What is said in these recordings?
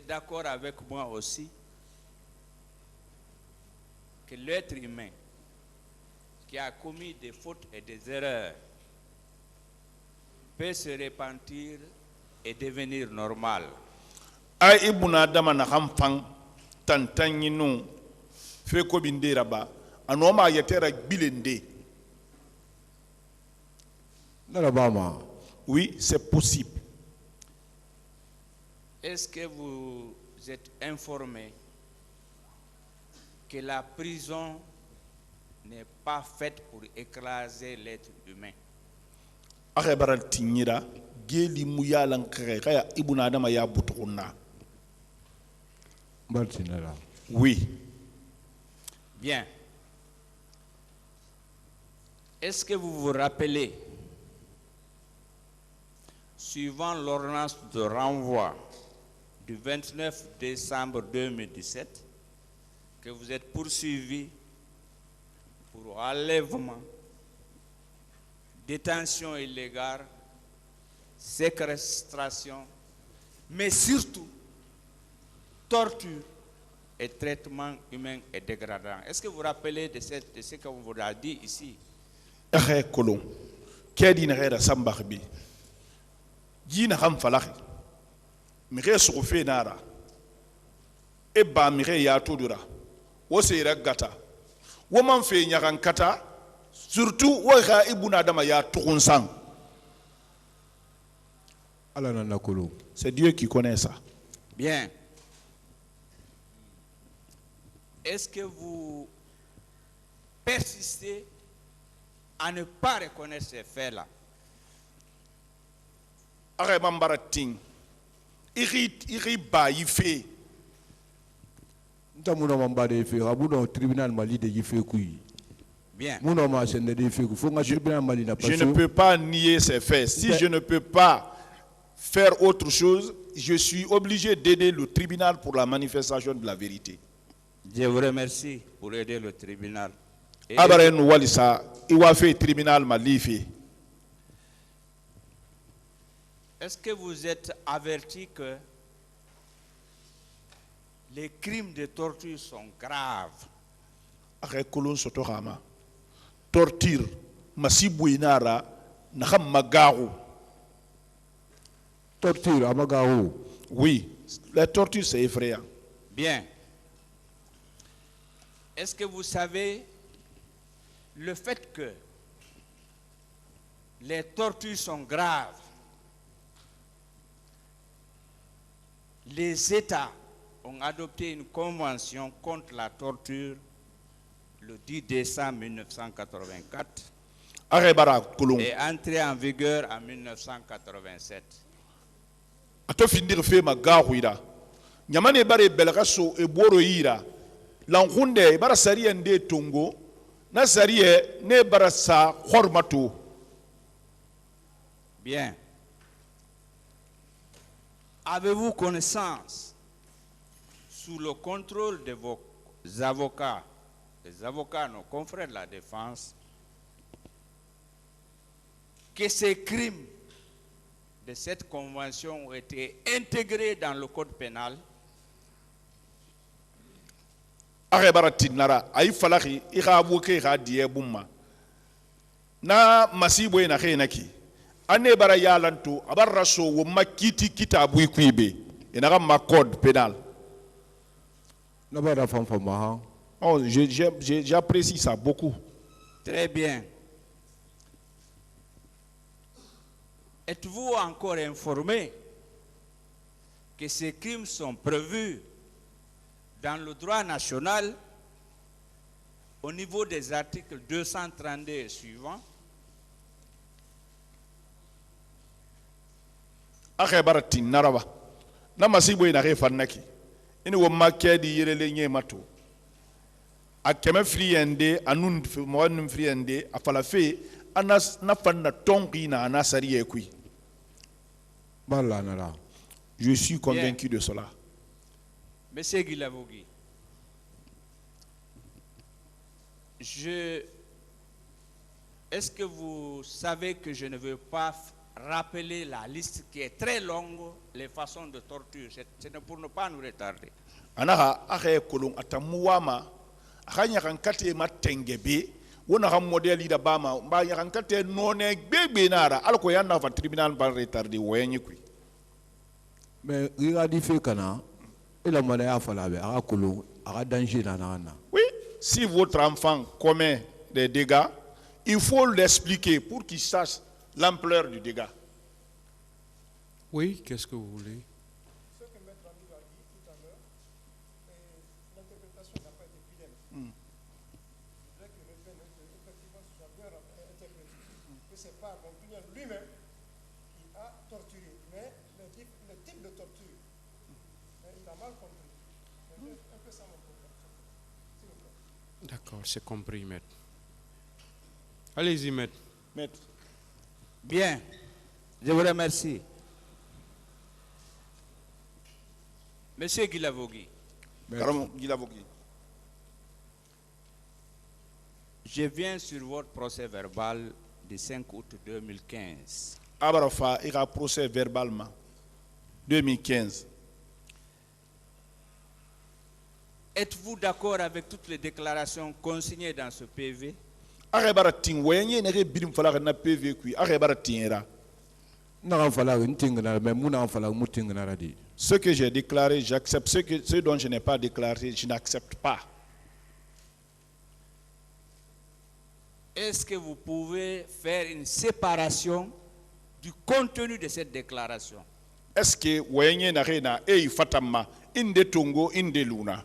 êtes d'accord avec moi aussi que l'être humain qui a commis des fautes et des erreurs peut se repentir et devenir normal. Ay ibuna dama na hamfang tantanyinu fe ko bindera ba anoma yetera bilende. Oui, c'est possible. Est-ce que vous êtes informé que la prison n'est pas faite pour écraser l'être humain? Arebaral tinyira geli muyalan kaya ibuna dama ya butuna. Oui. Bien. Est-ce que vous vous rappelez, suivant l'ordonnance de renvoi du 29 décembre 2017, que vous êtes poursuivi pour enlèvement, détention illégale, séquestration, mais surtout torture et traitement humain et dégradant. Est-ce que vous vous rappelez de ce qu'on vous a dit ici? Kolon kedi na gera sambarbi jina ham falakhi mire sofe nara e ba mire ya tudura wo seyra gata wo man fe nyakan kata surtout wo ga ibuna dama ya tukun sang. C'est Dieu qui connaît ça. Bien. Est-ce que vous persistez à ne pas reconnaître ces faits-là? Bien. Je ne peux pas nier ces faits. Si je ne peux pas faire autre chose, je suis obligé d'aider le tribunal pour la manifestation de la vérité. Je vous remercie pour aider le tribunal. Est-ce que vous êtes averti que les crimes de torture sont graves? Torture, masibouinara, nakam magaru. Torture, amagaru. Oui, la torture c'est effrayant. Bien. Est-ce que vous savez le fait que les tortures sont graves? Les États ont adopté une convention contre la torture le 10 décembre 1984 et entrée en vigueur en 1987. Atofindir fe magahuira. Nyamane bare belgaso e boro ira. Langunde bara sariye nde tongo na sariye ne bara sa hormato. Bien. Avez-vous connaissance, sous le contrôle de vos avocats, les avocats, nos confrères de la défense, que ces crimes de cette convention ont été intégrés dans le code pénal? Arebaratinara ay falaki irabuke radie bumma na masibo ina kenaki ane bara yalanto abarraso wo makiti kitabu ikwibe ina ma code pénal. Oh, j'apprécie ça beaucoup. Très bien. Êtes-vous encore informé que ces crimes sont prévus dans le droit national au niveau des articles 232 et suivants? Akhebaratin naraba na masibo ina refannaki ini wo makedi yerele nyemato akeme friende anun mo friende afalafe anas na fanna tongi na anasari ekui. Je suis convaincu de cela. Monsieur Guilavogui, est-ce que vous savez que je ne veux pas rappeler la liste qui est très longue, les façons de torture. C'est pour ne pas nous retarder. Anaha ahe kolon atamuwama akanya kankate matengebe wona ham modeli da bama mba kankate none gbegbe nara alko yanna fa tribunal ba retardé wenyi kui. Mais regardez fait kana et la monnaie a fallu à kolon à danger na. Oui, si votre enfant commet des dégâts, il faut l'expliquer pour qu'il sache l'ampleur du dégât. Oui, qu'est-ce que vous voulez? Ce que Maître Ami a dit tout à l'heure, l'interprétation n'a pas été fidèle. Je voudrais que effectivement ce soit bien interprété. Que ce n'est pas Gompignan lui-même qui a torturé, mais le type de torture. Mais il a mal compris. C'est un peu ça mon problème. S'il vous plaît. D'accord, c'est compris, maître. Allez-y, maître. Maître. Bien, je vous remercie. Monsieur Guilavogui, je viens sur votre procès verbal du 5 août 2015. Abarafa ira procès verbalement 2015. Êtes-vous d'accord avec toutes les déclarations consignées dans ce PV? Arebara tin wenye ne birim fala na PV kui arebara tinera. Ce que j'ai déclaré, j'accepte. Ce dont je n'ai pas déclaré, je n'accepte pas. Est-ce que vous pouvez faire une séparation du contenu de cette déclaration? Est-ce que wenye na rena e fatama inde tongo inde luna?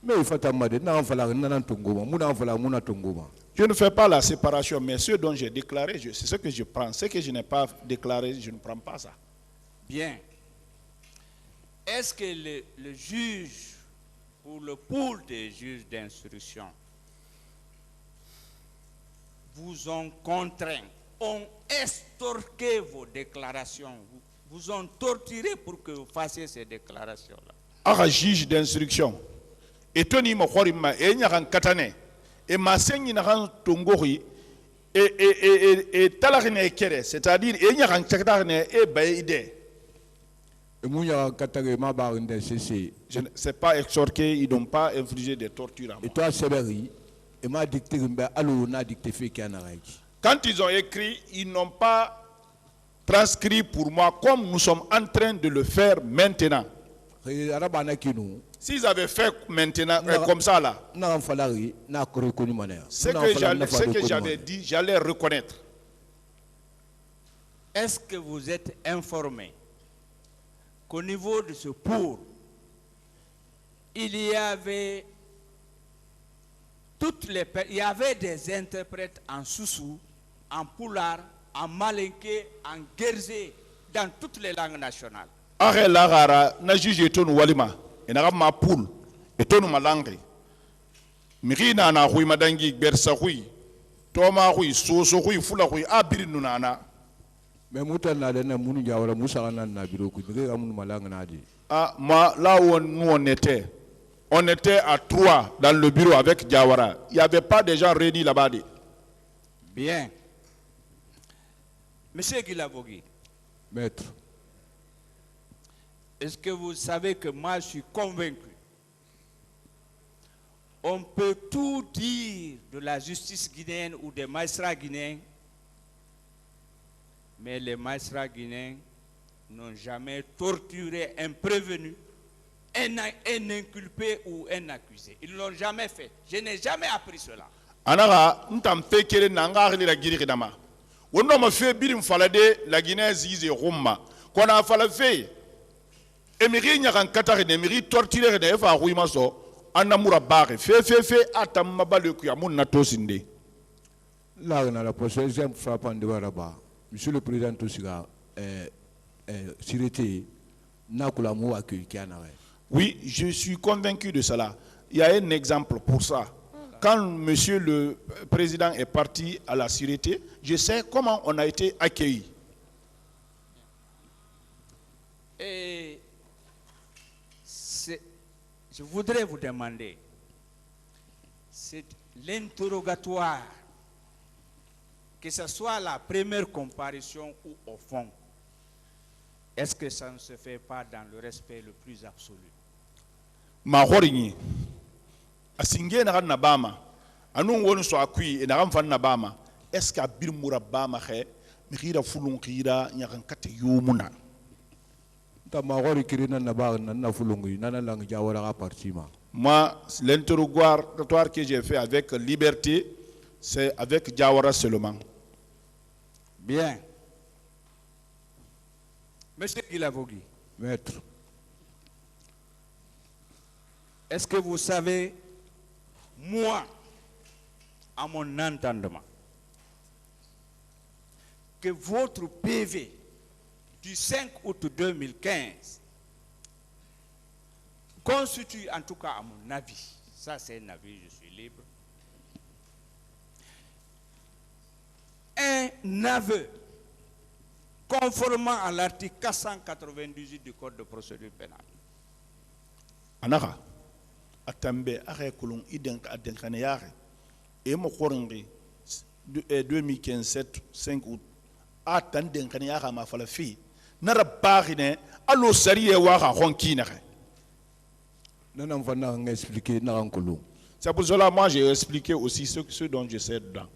Mais il faut amade na fala na tongo muna fala muna tongo. Je ne fais pas la séparation, mais ce dont j'ai déclaré, c'est ce que je prends. Ce que je n'ai pas déclaré, je ne prends pas ça. Bien. Est-ce que le juge ou le pool des juges d'instruction vous ont contraint, ont estorqué vos déclarations, vous ont torturé pour que vous fassiez ces déclarations-là? Un juge d'instruction, et Tony Mokhorima, et Nyaran Katane, et Masengi Naran Tongori, et Talarine Kere, c'est-à-dire, et Nyaran Tchakarne et Baïde. C'est pas extorqué, ils n'ont pas infligé des tortures à moi. Et toi, Seberi, et m'a dicté quand ils ont écrit, ils n'ont pas transcrit pour moi comme nous sommes en train de le faire maintenant. S'ils avaient fait maintenant comme ça là, ce que j'avais dit, j'allais reconnaître. Est-ce que vous êtes informé qu'au niveau de ce pour, il y avait des interprètes en Soussou, en Poulard, en Malinké, en Guérzé, dans toutes les langues nationales? Arrête la rara, na juge ton walima, et na ma poule, et ton malangue. Mirina na hui madangi bersa hui, toma hui, soso hui, fula hui, abiri nunana. Mais mutal na dena munu jawara musa na biro ku dire amun malanga na di. Ah, moi, là où nous on était à 3 dans le bureau avec Diawara. Il n'y avait pas de gens réunis là-bas. Bien. Monsieur Guilavogui. Maître. Est-ce que vous savez que moi je suis convaincu? On peut tout dire de la justice guinéenne ou des magistrats guinéens, mais les magistrats guinéens n'ont jamais torturé un prévenu, un inculpé ou un accusé. Ils ne l'ont jamais fait. Je n'ai jamais appris cela. Anara, n'tam fekere nanga la Guinée dama. On a fait birim falade la Guinée zize Roma. Qu'on a falafé. Émiri nyaran katare émiri torturer ne fa ruima so. Anamura bare fe atam mabale ku amun na tosinde. Là on a la prochaine frappant de Baraba. Monsieur le Président Toussiga, Sirete, Nakulamu accueille Kianare. Oui, je suis convaincu de cela. Il y a un exemple pour ça. Quand Monsieur le Président est parti à la Sûreté, je sais comment on a été accueillis. Et je voudrais vous demander, c'est l'interrogatoire que ce soit la première comparution ou au fond, est-ce que ça ne se fait pas dans le respect le plus absolu? Ma horingi asinge na na bama anu wonu so akui na gamfa na bama est-ce que bir murabama khe mi khira fulun khira nyakan kat yumuna ta ma gori kirina na ba na fulungu na lang jawara ga partima. Moi, l'interrogatoire que j'ai fait avec liberté, c'est avec Jawara seulement. Bien. Monsieur Guilavogui. Maître. Est-ce que vous savez, moi, à mon entendement, que votre PV du 5 août 2015 constitue, en tout cas à mon avis, ça c'est un avis, je suis libre, un aveu conformément à l'article 498 du Code de procédure pénale. Anaka, atambe are kulung idenk adenkane yare e mo khoringi 2015 5 août atan denkane yare ma fala fi nara bagine allo sariye wa ga honkina. C'est pour cela moi j'ai expliqué aussi ce dont je sais dedans.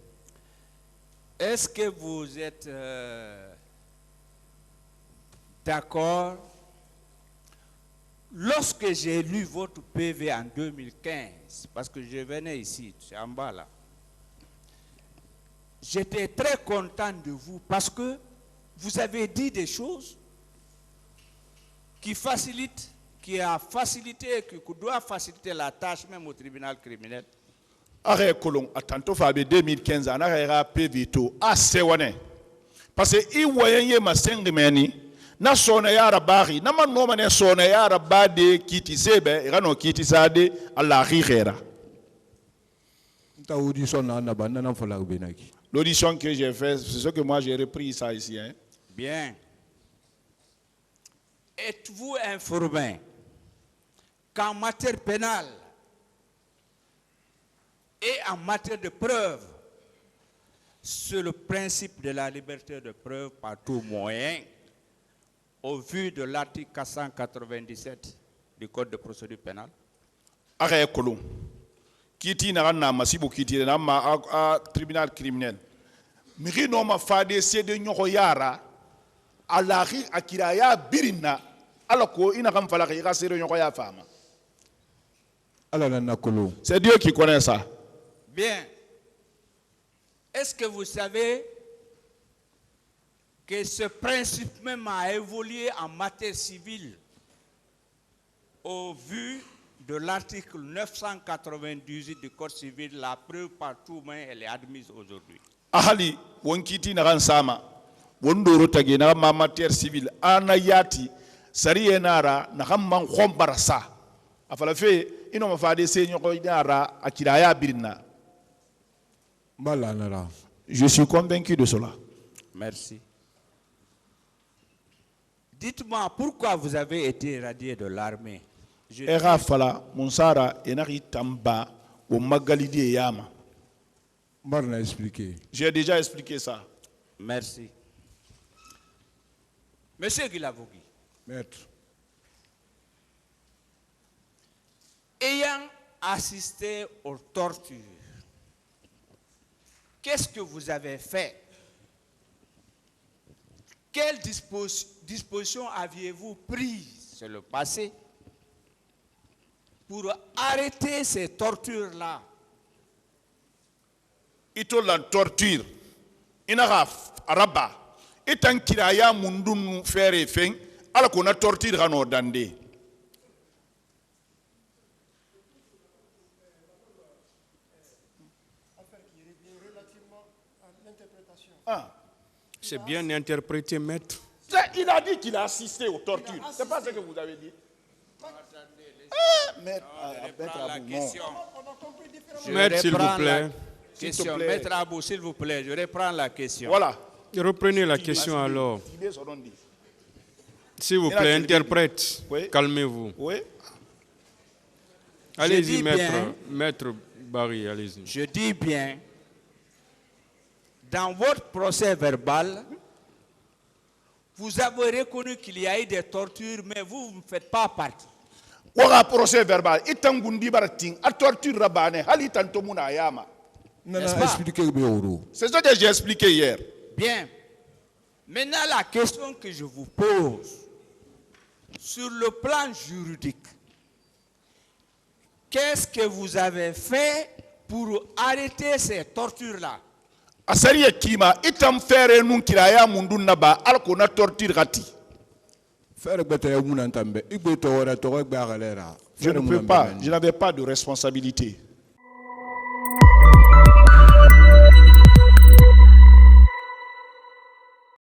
Est-ce que vous êtes d'accord? Lorsque j'ai lu votre PV en 2015, parce que je venais ici, c'est en bas là, j'étais très content de vous parce que vous avez dit des choses qui facilitent, qui a facilité, qui doit faciliter la tâche même au tribunal criminel. Arrêt Colon, attends, Fabé 2015, en arrière PV to assez wane. Parce que il voyait ma sengmeni, na sona yara bari, na man no mané sona yara bade kiti sebe, irano kiti sade alla rihera. L'audition que j'ai faite, c'est ce que moi j'ai repris ça ici. Hein. Bien. Êtes-vous informé qu'en matière pénale et en matière de preuve, c'est le principe de la liberté de preuve par tout moyen, au vu de l'article 497 du Code de procédure pénale? Arrêt Colon. Kiti na na masibo kiti na ma a tribunal criminel. Miri no ma fade sede nyoko yara alari akiraya birina alako ina kam fala ka sede nyoko ya fama. C'est Dieu qui connaît ça. Bien. Est-ce que vous savez que ce principe même a évolué en matière civile au vu de l'article 998 du Code civil, la preuve par tout moyen, elle est admise aujourd'hui. Ahali, wonkiti na ransama, wondoro tagi na ma matière civile, anayati, sariye nara, na hamman khombarasa. Afala fe, ino mafade se nyoko nara, akiraya birna. Je suis convaincu de cela. Merci. Dites-moi, pourquoi vous avez été irradié de l'armée? Era fala Monsara enari tamba au Magalidi Yama. J'ai déjà expliqué ça. Merci. Monsieur Guilavogui. Maître. Ayant assisté aux tortures, qu'est-ce que vous avez fait? Quelles dispositions aviez-vous prises sur le passé pour arrêter ces tortures-là? Ito la torture. Inaraf araba. Etan kiraya mundun fere fen. Ala kona torture rano dande. Ah. C'est bien interprété, maître. Il a dit qu'il a assisté aux tortures. C'est pas ce que vous avez dit. Maître, maître, s'il vous plaît. Maître Abou, s'il vous plaît, je reprends la question. Voilà. Reprenez la question alors. S'il vous plaît, interprète. Oui. Calmez-vous. Oui. Allez-y, maître Barry, allez-y. Je dis bien, dans votre procès verbal, vous avez reconnu qu'il y a eu des tortures, mais vous ne faites pas partie. Waga procès verbal itangundi barating a torture rabane hali tantomuna ayama. C'est ce que j'ai expliqué hier. Bien. Maintenant, la question que je vous pose, sur le plan juridique, qu'est-ce que vous avez fait pour arrêter ces tortures-là? Asariye kima itam fere nun kiraya mundun naba alko na torture gati. Je ne peux pas, je n'avais pas de responsabilité.